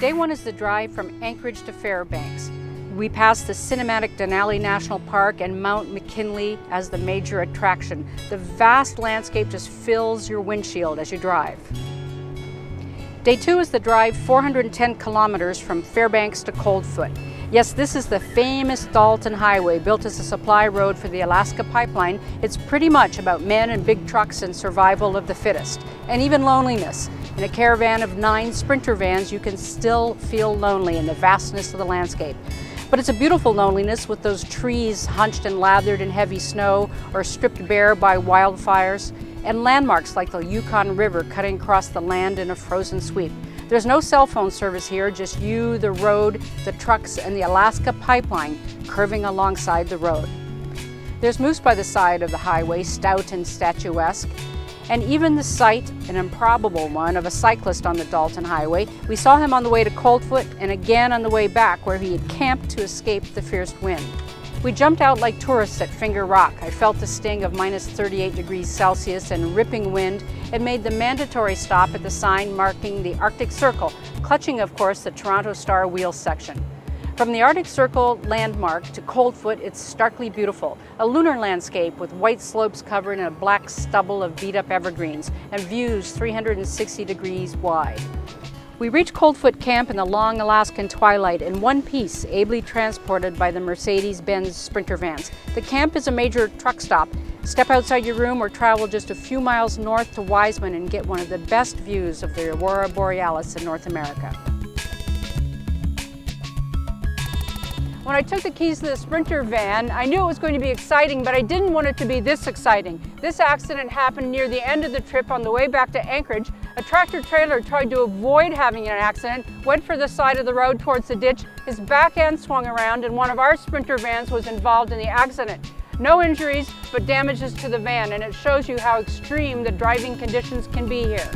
Day one is the drive from Anchorage to Fairbanks. We pass the cinematic Denali National Park and Mount McKinley as the major attraction. The vast landscape just fills your windshield as you drive. Day two is the drive 410 kilometers from Fairbanks to Coldfoot. Yes, this is the famous Dalton Highway, built as a supply road for the Alaska pipeline. It's pretty much about men and big trucks and survival of the fittest, and even loneliness. In a caravan of 9 Sprinter vans, you can still feel lonely in the vastness of the landscape. But it's a beautiful loneliness with those trees hunched and lathered in heavy snow or stripped bare by wildfires, and landmarks like the Yukon River cutting across the land in a frozen sweep. There's no cell phone service here, just you, the road, the trucks, and the Alaska pipeline curving alongside the road. There's moose by the side of the highway, stout and statuesque, and even the sight, an improbable one, of a cyclist on the Dalton Highway. We saw him on the way to Coldfoot and again on the way back, where he had camped to escape the fierce wind. We jumped out like tourists at Finger Rock. I felt the sting of minus 38 degrees Celsius and ripping wind, and made the mandatory stop at the sign marking the Arctic Circle, clutching, of course, the Toronto Star Wheels section. From the Arctic Circle landmark to Coldfoot, it's starkly beautiful. A lunar landscape with white slopes covered in a black stubble of beat-up evergreens and views 360 degrees wide. We reached Coldfoot Camp in the long Alaskan twilight in one piece, ably transported by the Mercedes-Benz Sprinter vans. The camp is a major truck stop. Step outside your room or travel just a few miles north to Wiseman and get one of the best views of the Aurora Borealis in North America. When I took the keys to the Sprinter van, I knew it was going to be exciting, but I didn't want it to be this exciting. This accident happened near the end of the trip on the way back to Anchorage. A tractor trailer tried to avoid having an accident, went for the side of the road towards the ditch. His back end swung around and one of our Sprinter vans was involved in the accident. No injuries, but damages to the van, and it shows you how extreme the driving conditions can be here.